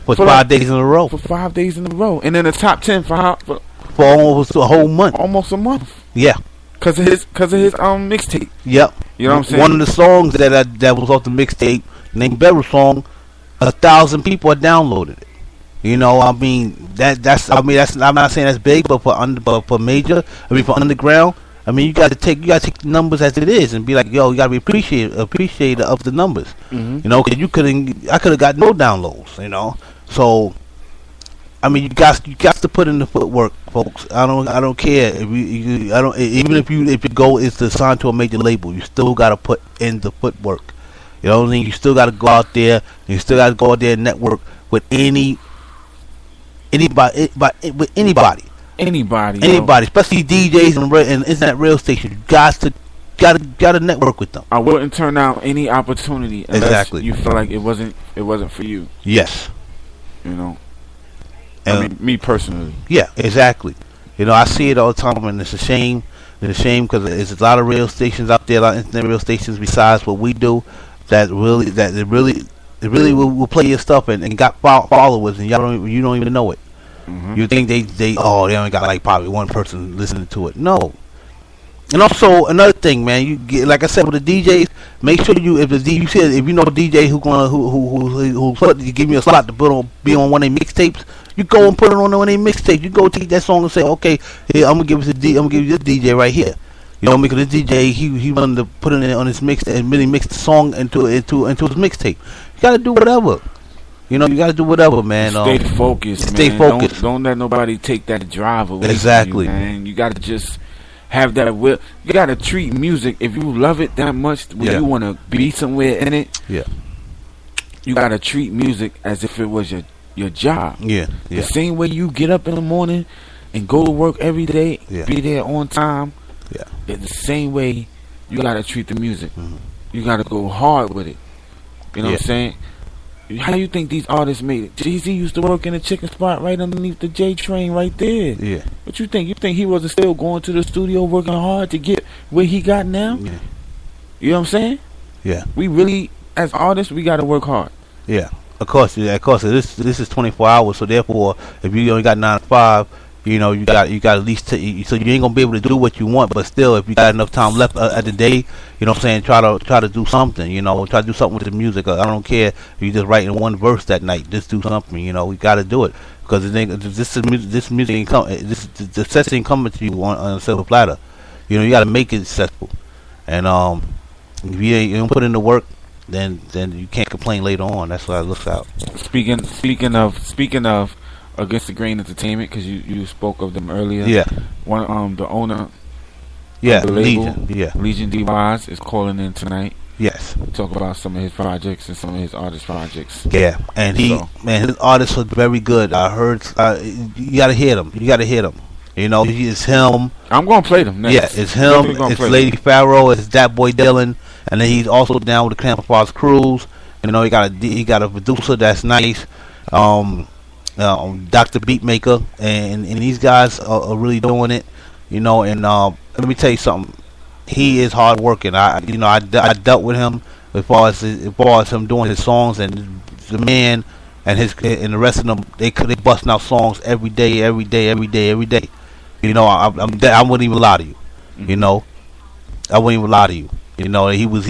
for 5 days in a row. For 5 days in a row, and then the top 10 for almost a whole month. Almost a month. Yeah. Cause of his mixtape. Yep. You know what I'm saying? One of the songs that was off the mixtape, named Beryl song, 1,000 people had downloaded it. You know, I mean that's I'm not saying that's big, but for major, for underground, I mean you gotta take the numbers as it is and be like, yo, you gotta be appreciative of the numbers. Mm-hmm. You know, cause I could have got no downloads. You know, so I mean you got to put in the footwork, folks. I don't care if even if your goal is to sign to a major label, you still gotta put in the footwork. You know what I mean? You still gotta go out there. You still gotta go out there and network with anybody, especially DJs and internet radio stations. You gotta network with them. I wouldn't turn down any opportunity unless exactly. you feel like it wasn't for you. Yes. You know. I mean, me personally. Yeah, exactly. You know, I see it all the time, and it's a shame. It's a shame because there's a lot of radio stations out there, a lot of internet radio stations besides what we do that really will play your stuff and got followers, and you don't even know it. Mm-hmm. You think they only got like probably one person listening to it. No. And also another thing, man, you get, like I said with the DJs, make sure if you know a DJ who give me a slot to be on one of their mixtapes, you go and put it on one of their mixtapes. You go take that song and say, okay, here I'm gonna give you this DJ right here. You know, because this DJ he wanted to put it on his mix and really mix the song into his mixtape. You gotta do whatever. You know, you gotta do whatever, man. Stay focused. Stay focused. Don't let nobody take that drive away. Exactly. From you, man. You gotta just have that will. You gotta treat music, if you love it that much, when you want to be somewhere in it. Yeah. You gotta treat music as if it was your job. Yeah. The same way you get up in the morning and go to work every day, be there on time. Yeah. It's the same way you gotta treat the music. Mm-hmm. You gotta go hard with it. You know what I'm saying? How you think these artists made it? Jay-Z used to work in a chicken spot right underneath the J train right there. Yeah. What you think? You think he wasn't still going to the studio working hard to get where he got now? Yeah. You know what I'm saying? Yeah. We really, as artists, we gotta work hard. Yeah. Of course. This is 24 hours, so therefore, if you only got 9 to 5, you know, you got at least so you ain't gonna be able to do what you want, but still, if you got enough time left at the day, you know what I'm saying, try to do something, you know, try to do something with the music. I don't care if you just writing one verse that night, just do something, you know. We got to do it because this music ain't the success ain't coming to you on a silver platter. You know, you got to make it successful, and if you don't put in the work, then you can't complain later on. That's what I look out. Speaking of Against the Grain Entertainment, because you spoke of them earlier. Yeah. The owner. Yeah. The label, Legion. Yeah. Legion D. Wise is calling in tonight. Yes. Talk about some of his projects and some of his artist projects. Yeah, and his artists was very good. I heard. You gotta hear them. You know, it's him. I'm gonna play them next. Yeah, it's him. It's Lady Pharaoh. It's that boy Dylan, and then he's also down with the Camouflage Crews. You know, he got a producer that's nice. Dr. Beatmaker, and these guys are really doing it, you know. And let me tell you something, he is hard working. I dealt with him as far as him doing his songs, and the man and the rest of them, they busting out songs every day. You know, I wouldn't even lie to you. Mm-hmm. You know, I wouldn't even lie to you. You know, he was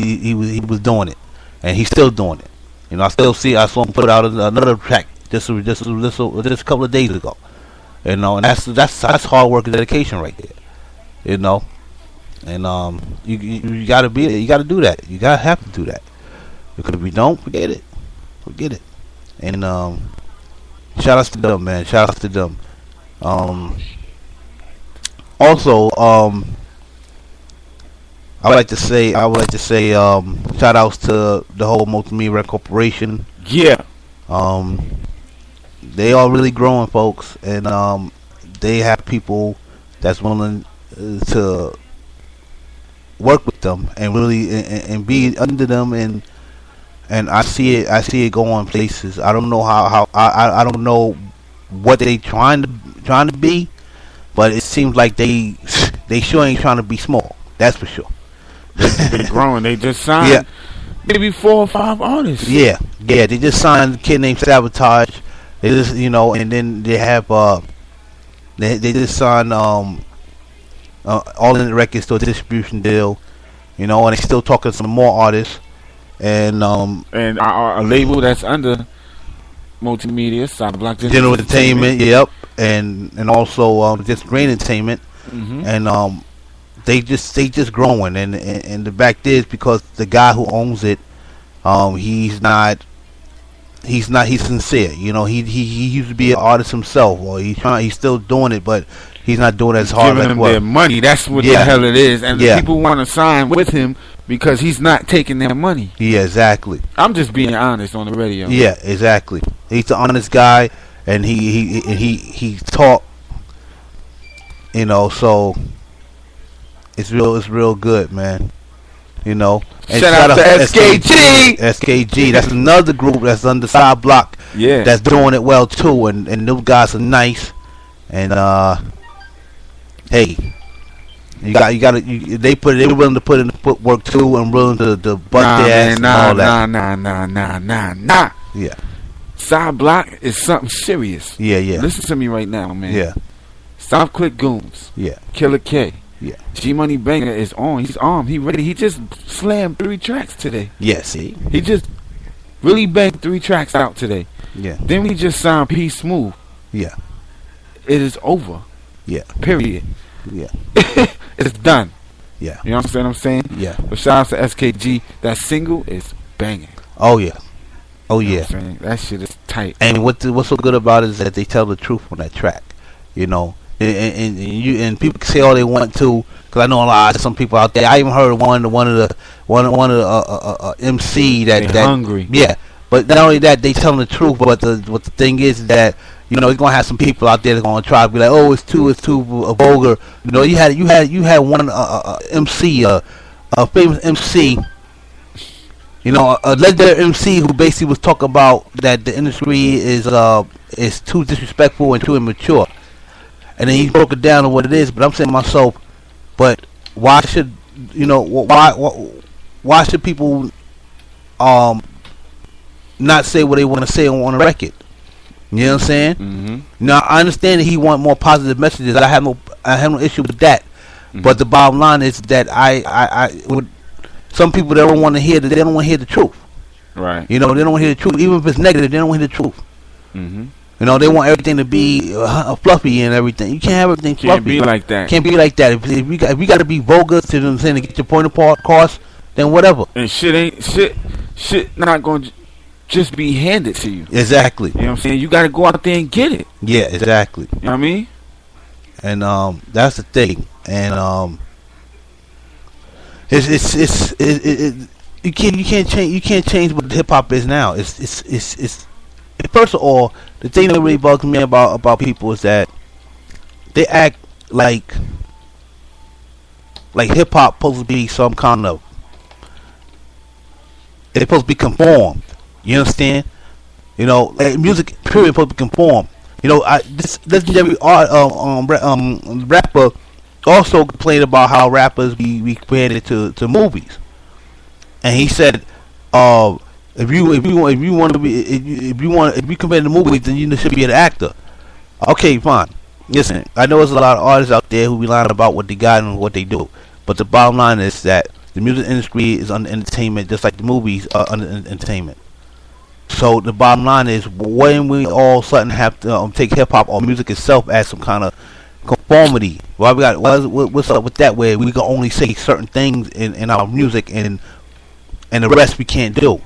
doing it, and he's still doing it. You know, I saw him put out another track just a couple of days ago, you know, and that's hard work and dedication right there, you know, and you gotta do that. You gotta have to do that, because if we don't, forget it, and shout outs to them, man. Shout outs to them. Also, I would like to say shout outs to the whole Multimedia Corporation. Yeah. They are really growing, folks, and they have people that's willing to work with them and really and be under them, and I see it going places. I don't know how I don't know what they trying to be, but it seems like they sure ain't trying to be small. That's for sure. They're growing. They just signed maybe 4 or 5 artists. Yeah. They just signed a kid named Sabotage. They just, and then they have they just signed all in the records to a distribution deal, and they still talking to some more artists, and a label that's under multimedia, Side Block General Entertainment, yep, and also just Grain Entertainment, and they just growing, and the fact is, because the guy who owns it, he's sincere. He used to be an artist himself, or he's still doing it, but he's not doing it as hard. Giving them their money. That's what the hell it is. And the people want to sign with him because he's not taking their money. Yeah, exactly. I'm just being honest on the radio. Yeah, exactly. He's an honest guy, and he taught. So it's real good, man. And shout out to SKG. SKG, that's another group that's under Side Block. Yeah, that's doing it well too, and those guys are nice. And hey, they're willing to put in the footwork too, and willing to butt their ass and all that. Nah. Yeah, Side Block is something serious. Yeah. Listen to me right now, man. Yeah. Stop Click Goons. Yeah. Killer K. Yeah. G Money Banger is on. He's armed. He ready. He just slammed 3 tracks today. Yeah, see? He just really banged 3 tracks out today. Yeah. Then we just signed P Smooth. Yeah. It is over. Yeah. Period. Yeah. It's done. Yeah. You know what I'm saying? Yeah. But shout out to SKG. That single is banging. Oh yeah. Oh you know yeah. That shit is tight. And what's so good about it is that they tell the truth on that track. And people can say all they want to, because I know a lot of some people out there. I even heard one of the MC that hungry. Yeah, but not only that, they telling the truth. But what the thing is that he's gonna have some people out there that's gonna try to be like, oh, it's too vulgar. You had one MC, a famous MC. A legendary MC who basically was talking about that the industry is too disrespectful and too immature. And then he broke it down on what it is. But I'm saying to myself, but why should why should people not say what they want to say on a record? You know what I'm saying? Mm-hmm. Now I understand that he want more positive messages. I have no issue with that. Mm-hmm. But the bottom line is that I would. Some people, they don't want to hear the truth. Right. They don't want to hear the truth. Even if it's negative, they don't want to hear the truth. Mm-hmm. They want everything to be fluffy and everything. You can't have everything fluffy. Can't be like that. Can't be like that. If we got to be vulgar to get your point across, then whatever. And shit not going to just be handed to you. Exactly. You know what I'm saying? You got to go out there and get it. Yeah, exactly. You know what I mean? And that's the thing. And you can't change what hip hop is now. It's first of all, the thing that really bugs me about people is that they act like hip hop supposed to be some kind of, it's supposed to be conformed. You understand? Like music period supposed to be conformed. This legendary rapper also complained about how rappers be created to movies, and he said, if you compare the movies, then you should be an actor. Okay, fine. Listen, I know there's a lot of artists out there who be lying about what they got and what they do, but the bottom line is that the music industry is under entertainment, just like the movies are under entertainment. So the bottom line is, when we all sudden have to take hip hop or music itself as some kind of conformity, what's up with that? Where we can only say certain things in our music, and the rest we can't do.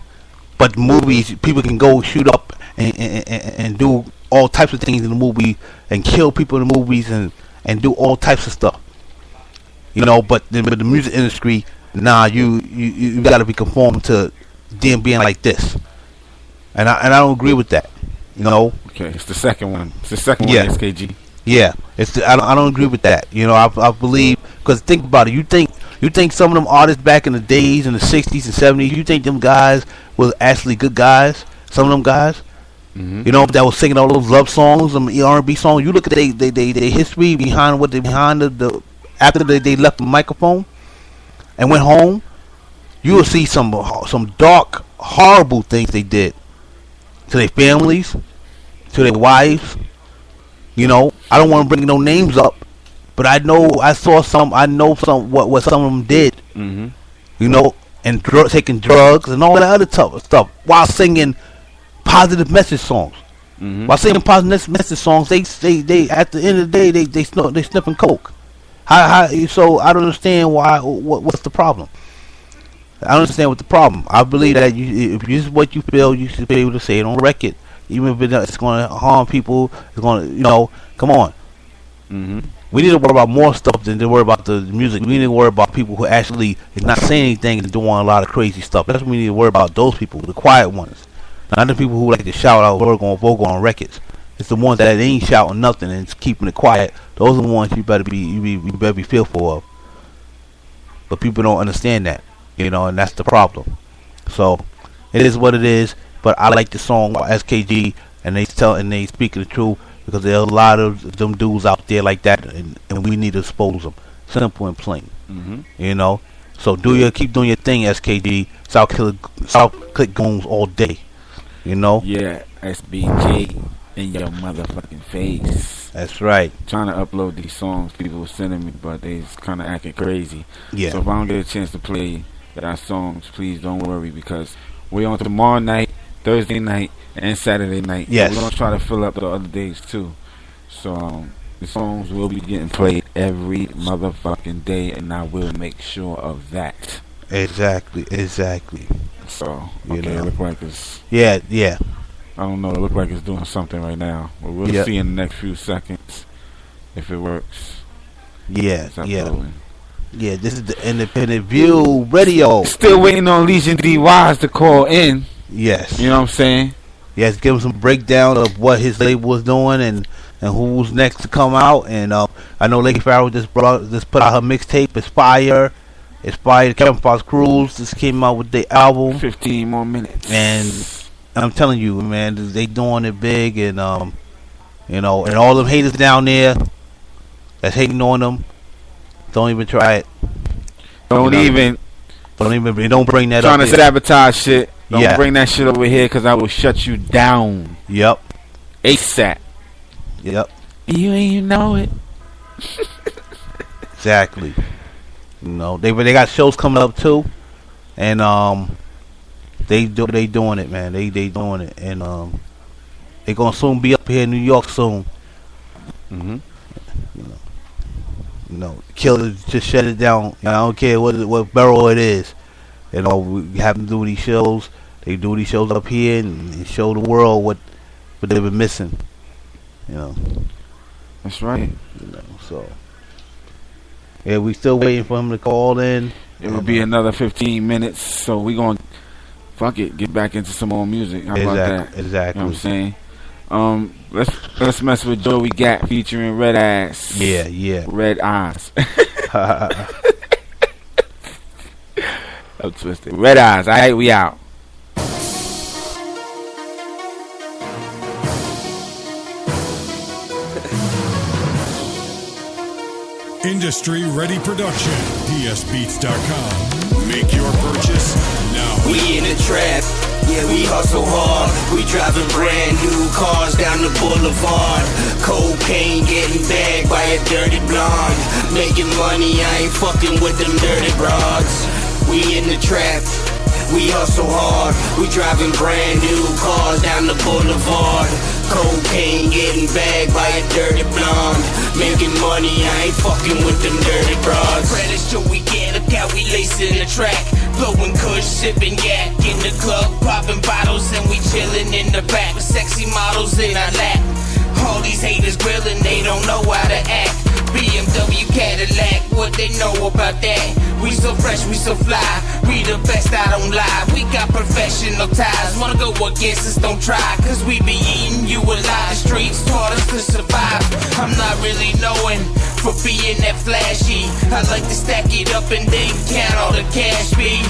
But movies, people can go shoot up and do all types of things in the movie and kill people in the movies and do all types of stuff. But the music industry, nah, you got to be conformed to them being like this. And I don't agree with that. Okay, it's the second one. It's the second one, SKG. Yeah, I don't agree with that. I believe, because think about it. You think some of them artists back in the days in the 60s and 70s, you think them guys were actually good guys? Some of them guys, that was singing all those love songs, some R&B songs. You look at their history behind the after they left the microphone and went home. You will see some dark, horrible things they did to their families, to their wives. You know, I don't want to bring no names up, but I know what some of them did. Mm-hmm. You know, and taking drugs and all that other tough stuff while singing positive message songs. Mm-hmm. While singing positive message songs, they at the end of the day they sniffing coke. How so? I don't understand what's the problem. I don't understand what the problem. I believe that if this is what you feel, you should be able to say it on record, even if it's going to harm people. It's going to, come on. Mm-hmm. We need to worry about more stuff than to worry about the music. We need to worry about people who actually is not saying anything and doing a lot of crazy stuff. That's what we need to worry about. Those people, the quiet ones, not the people who like to shout out vocal on records. It's the ones that ain't shouting nothing and keeping it quiet. Those are the ones you better be fearful of. But people don't understand that, and that's the problem. So it is what it is. But I like the song SKG, and they speaking the truth, because there's a lot of them dudes out there like that, and we need to expose them. Simple and plain. Mm-hmm. So keep doing your thing, SKG. South Click Goons all day. Yeah, SBG in your motherfucking face. That's right. Trying to upload these songs people were sending me, but they's kind of acting crazy. Yeah. So if I don't get a chance to play our songs, please don't worry, because we're on tomorrow night, Thursday night, and Saturday night. Yes. So we're gonna try to fill up the other days too. So the songs will be getting played every motherfucking day, and I will make sure of that. Exactly. So okay, it look like it's yeah. I don't know. It look like it's doing something right now, but we'll see in the next few seconds if it works. Yeah. Uploading. Yeah, this is the Independent View Radio. Still waiting on Legion DYs to call in. Yes. You know what I'm saying? Yes, give him some breakdown of what his label was doing and who's next to come out. And I know Lady Farrell just put out her mixtape, Aspire. Kevin Fox Cruz just came out with their album. 15 more minutes. And I'm telling you, man, they doing it big, and and all them haters down there that's hating on them, don't even try it. Don't even bring that up. Trying to sabotage shit. Don't bring that shit over here, because I will shut you down. Yep. ASAP. Yep. You ain't even know it. Exactly. They got shows coming up too, and they doing it, man. They doing it, and they gonna soon be up here in New York soon. Mm-hmm. Killer just shut it down. I don't care what borough it is. We have them do these shows. They do these shows up here and show the world what they've been missing. That's right. So yeah, we still waiting for him to call in. It will be another 15 minutes, so we gonna get back into some more music. How about that? Exactly. You know what I'm saying? Let's mess with Joey Gat featuring Red Ass. Yeah. Red Eyes. I'm twisted. Red Eyes. All right, we out. Industry Ready Production. PSBeats.com. Make your purchase now. We in the trap. Yeah, we hustle hard. We driving brand new cars down the boulevard. Cocaine getting bagged by a dirty blonde. Making money, I ain't fucking with them dirty broads. We in the trap. We hustle hard. We driving brand new cars down the boulevard. Cocaine getting bagged by a dirty blonde. Making money, I ain't fucking with them dirty broads. Credits till we get up, got we lacing the track. Blowing kush, sipping yak in the club, popping bottles, and we chilling in the back with sexy models in our lap. All these haters grilling, they don't know how to act. BMW Cadillac, what they know about that? We so fresh, we so fly, we the best, I don't lie. We got professional ties, wanna go against us, don't try. Cause we be eating you alive, the streets taught us to survive. I'm not really knowing for being that flashy. I like to stack it up and then count all the cash be.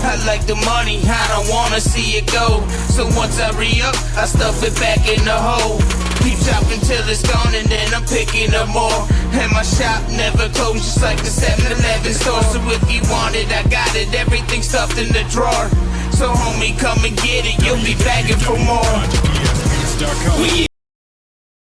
I like the money, I don't wanna see it go. So once I re-up, I stuff it back in the hole. Keep shopping till it's gone and then I'm picking up more. And my shop never closed, just like the 7-Eleven store. So if you want it, I got it, everything stuffed in the drawer. So homie, come and get it, you'll be begging for more. PSBeats.com.